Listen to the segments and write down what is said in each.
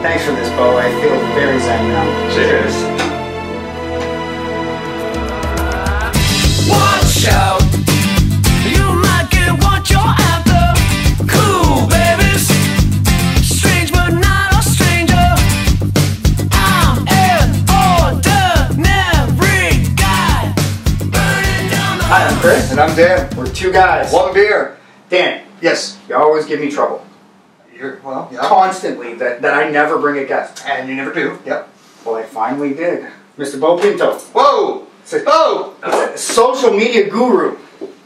Thanks for this, Beau. I feel very zen now. Cheers. Watch out, you might get what you're after. Cool babies, strange but not a stranger. I'm an ordinary guy, burning down the. Hi, I'm Chris. And I'm Dan. We're two guys. One beer. Dan, Yes. you always give me trouble. Well, yeah. Constantly, that I never bring a guest. And you never do. Yep. Well, I finally did. Mr. Beau Pinto. Whoa! Whoa! Social media guru.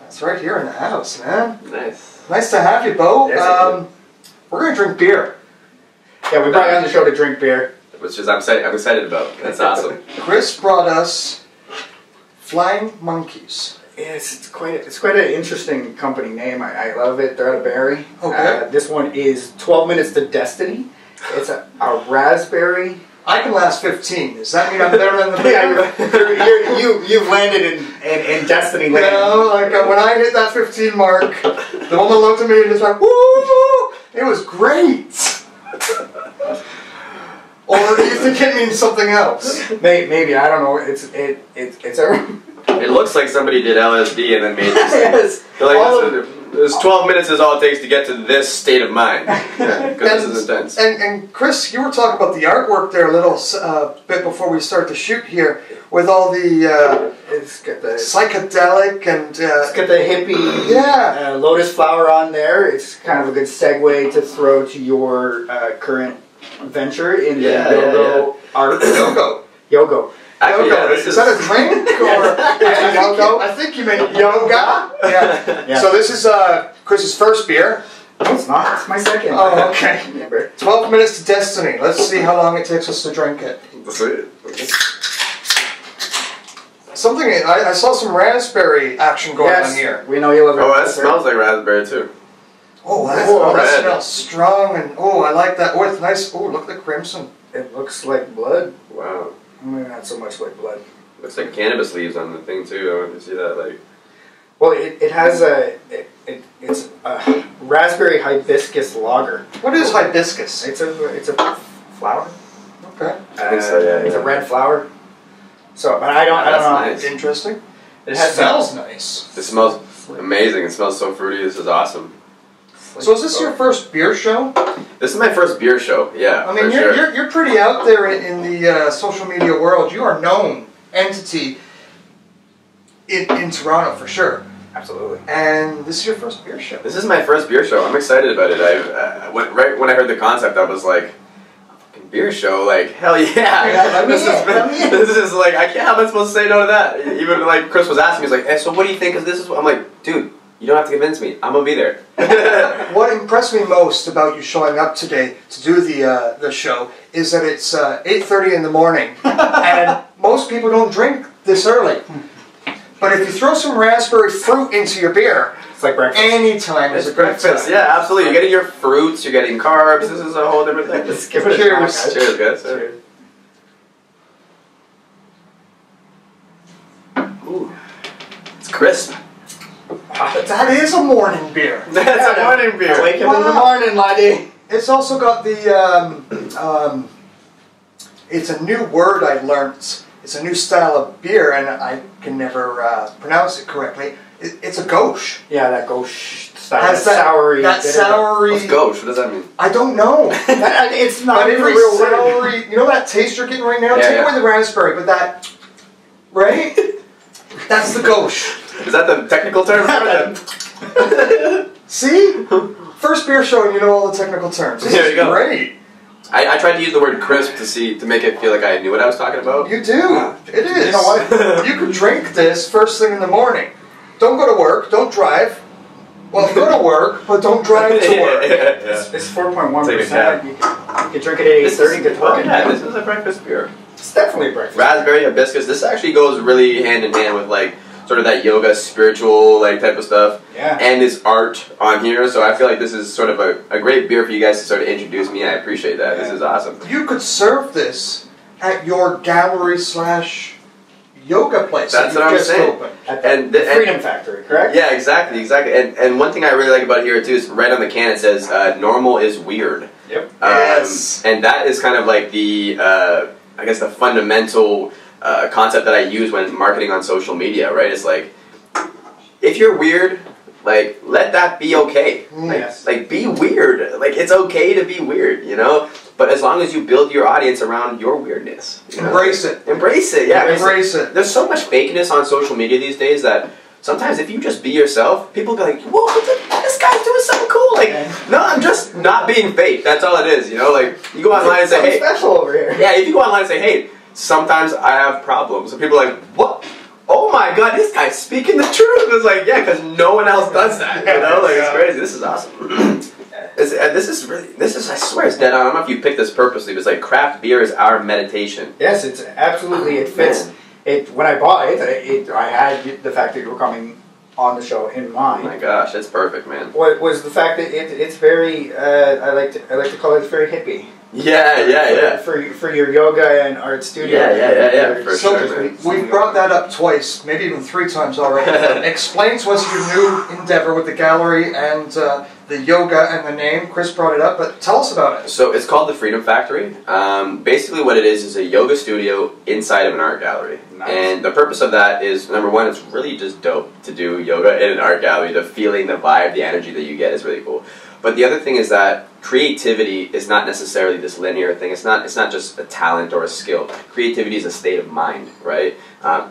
That's right here in the house, man. Nice. Nice to have you, Beau. Yes, we're going to drink beer. Yeah, we brought you on the show to drink beer. Which is I'm excited about. That's awesome. Chris brought us Flying Monkeys. Yeah, it's quite an interesting company name. I love it. They're out of Barrie. Okay. This one is 12 Minutes to Destiny. It's a raspberry. I can last 15. Does that mean I'm better than the beer? Yeah, you've landed in Destiny land. You know, like when I hit that 15 mark, the woman looked at me and just went, woo! It was great! Or do you think it means something else? Maybe, I don't know. It's a... It looks like somebody did LSD and then made this. Yes. Like this 12 minutes is all it takes to get to this state of mind. Because this is intense. And Chris, you were talking about the artwork there a little bit before we start to shoot here, with all the It's got the psychedelic and it's got the hippie lotus flower on there. It's kind of a good segue to throw to your current venture in the yoga art. Yoga. Actually, yoga. this is that a drink or I think you meant yoga. Yeah. So this is Chris's first beer. No, it's not. It's my second. Oh, okay. 12 minutes to destiny. Let's see how long it takes us to drink it. Something I saw some raspberry action going on here. We know you love it. Oh, that smells like raspberry too. Oh, that smells strong and I like that. Oh, it's nice. Oh, look at the crimson. It looks like blood. Wow. Maybe not so much like blood. Looks like cannabis leaves on the thing too. I want to see that. Like. Well, it has it's a raspberry hibiscus lager. What is hibiscus? It's a flower. Okay. I think so, yeah. It's a red flower. So, but I don't know. Nice. Interesting. It smells nice. It smells amazing. It smells so fruity. This is awesome. So is this your first beer show? This is my first beer show. Yeah. I mean, you're pretty out there in the social media world. You are a known entity in Toronto for sure. Absolutely. And this is your first beer show. This is my first beer show. I'm excited about it. Right when I heard the concept, I was like, "Fucking beer show! Like hell yeah!" This is like I can't. How am I supposed to say no to that? Even like Chris was asking me, he's like, "Hey, so what do you think of this?" I'm like, "Dude, you don't have to convince me. I'm gonna be there." What impressed me most about you showing up today to do the show is that it's 8:30 in the morning, and most people don't drink this early. But if you throw some raspberry fruit into your beer, it's like breakfast. Anytime is a breakfast. Yeah, absolutely. You're getting your fruits. You're getting carbs. This is a whole different thing. Let's give it a shot, guys. Cheers, guys. Cheers. Ooh, it's crisp. That is a morning beer. That's a morning beer. I wake up in the morning, laddie. It's also got the, it's a new word I learnt. It's a new style of beer, and I can never pronounce it correctly. It's a gauche. Yeah, that gauche style. Has that soury. That soury. What's gauche? What does that mean? I don't know. It's not but even every a real soury. word. You know that taste you're getting right now? Yeah, Take away the raspberry, but that, right? That's the gauche. Is that the technical term? See? First beer show and you know all the technical terms. This is great. I tried to use the word crisp to make it feel like I knew what I was talking about. You do. It is. You know what? You could drink this first thing in the morning. Don't go to work. Don't drive. Well, go to work, but don't drive to work. It's 4.1%. You can drink it at 8:30. Good Look at that. This is a breakfast beer. It's definitely breakfast. Raspberry hibiscus. This actually goes really hand in hand with like sort of that yoga, spiritual like type of stuff. Yeah. And his art on here. So I feel like this is sort of a great beer for you guys to sort of introduce me. I appreciate that. Yeah. This is awesome. You could serve this at your gallery / yoga place. That's what I'm saying. At the Freedom Factory, correct? Yeah, exactly. And one thing I really like about here too is right on the can it says normal is weird. Yep. Yes. And that is kind of like the, I guess the fundamental concept that I use when marketing on social media, right? It's like, if you're weird, like, let that be okay. Yes. Like, be weird. Like, it's okay to be weird, you know? But as long as you build your audience around your weirdness. You know? Embrace it. Embrace it, yeah. Embrace it. There's so much fakeness on social media these days that sometimes if you just be yourself, people go like, whoa, this guy's doing something cool. Like, no, I'm just not being fake. That's all it is, you know? Like, you go online and say, hey. special over here. Yeah, if you go online and say, hey, sometimes I have problems. And people are like, what? Oh my god, this guy's speaking the truth. It's like, yeah, because no one else does that. You know, like, it's crazy. This is awesome. This is, I swear it's dead on. I don't know if you picked this purposely, but it's like craft beer is our meditation. Yes, it's absolutely, it fits. When I bought it, I had the fact that you were coming on the show in mind. Oh my gosh, that's perfect, man. What was the fact that it's very, I like to call it very hippie. Yeah. For your yoga and art studio. Yeah. For So sure. we've brought that up twice, maybe even 3 times already. Explain to us your new endeavor with the gallery and the yoga and the name. Chris brought it up, but tell us about it. So it's called the Freedom Factory. Basically what it is a yoga studio inside of an art gallery. Nice. And the purpose of that is, number one, it's really just dope to do yoga in an art gallery. The feeling, the vibe, the energy that you get is really cool. But the other thing is that creativity is not necessarily this linear thing. It's not just a talent or a skill. Creativity is a state of mind, right?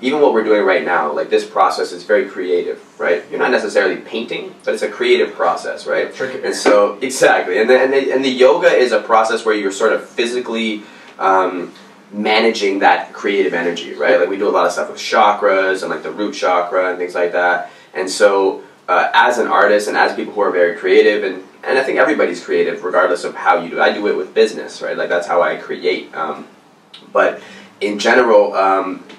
Even what we're doing right now, like this process is very creative, right? You're not necessarily painting, but it's a creative process, right? And so, exactly. And the yoga is a process where you're sort of physically managing that creative energy, right? Like we do a lot of stuff with chakras and like the root chakra and things like that. And so as an artist and as people who are very creative, and I think everybody's creative regardless of how you do it. I do it with business, right? Like that's how I create. But in general,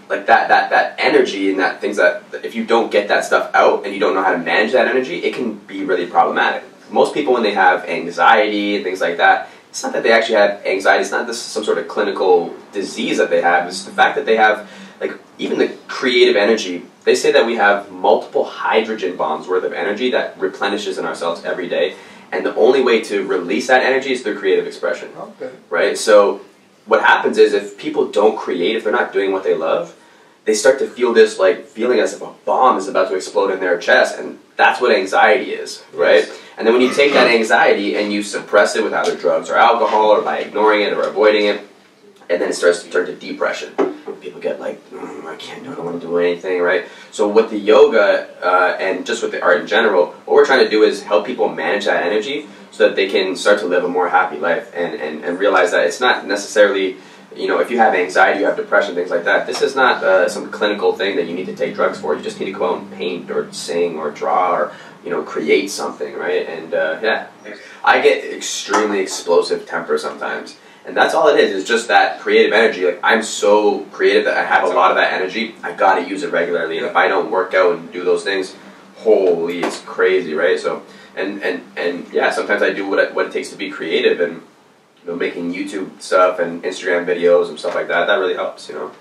like that energy and that things that if you don't get that stuff out and you don't know how to manage that energy, it can be really problematic. Most people when they have anxiety and things like that, it's not that they actually have anxiety, it's not this some sort of clinical disease that they have, it's the fact that they have, like, even the creative energy, they say that we have multiple hydrogen bombs worth of energy that replenishes in ourselves every day, and the only way to release that energy is through creative expression, right? So what happens is if people don't create, if they're not doing what they love, they start to feel this like feeling as if a bomb is about to explode in their chest, and that's what anxiety is, right? Yes. And then when you take that anxiety and you suppress it with either drugs or alcohol or by ignoring it or avoiding it, and then it starts to turn to depression. People get like, I can't do it, I don't want to do anything, right? So with the yoga and just with the art in general, what we're trying to do is help people manage that energy so that they can start to live a more happy life and realize that it's not necessarily, you know, if you have anxiety, you have depression, things like that, this is not some clinical thing that you need to take drugs for. You just need to go out and paint or sing or draw or, you know, create something, right? And yeah, I get extremely explosive temper sometimes. And that's all it is just that creative energy. Like, I'm so creative that I have a lot of that energy. I gotta use it regularly. And if I don't work out and do those things, holy, it's crazy, right? So, and yeah, sometimes I do what it takes to be creative, and, you know, making YouTube stuff and Instagram videos and stuff like that. That really helps, you know.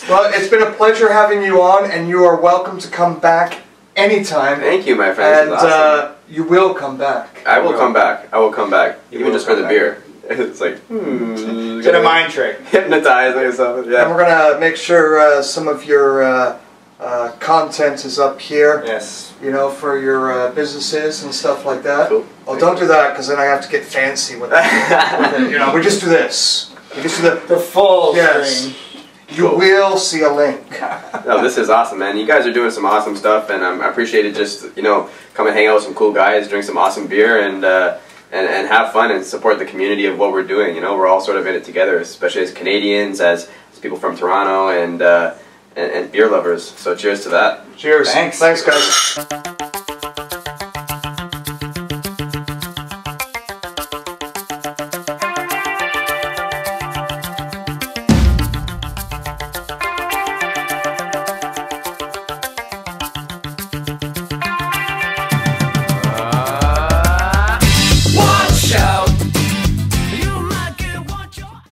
Well, it's been a pleasure having you on, and you are welcome to come back anytime. Thank you, my friend. And awesome. You will come back. I will come back. I will come back. Even just for the beer. It's like, It's a mind trick. Hypnotize or something, yeah. And we're going to make sure some of your content is up here. Yes. You know, for your businesses and stuff like that. Cool. Oh, don't do that, because then I have to get fancy with it. You know, we just do this. We just do the full screen. You will see a link. No, this is awesome, man. You guys are doing some awesome stuff, and I appreciate it. Just, you know, come and hang out with some cool guys, drink some awesome beer, and have fun and support the community of what we're doing. You know, we're all sort of in it together, especially as Canadians, as people from Toronto, and beer lovers. So cheers to that. Cheers. Thanks. Thanks, guys.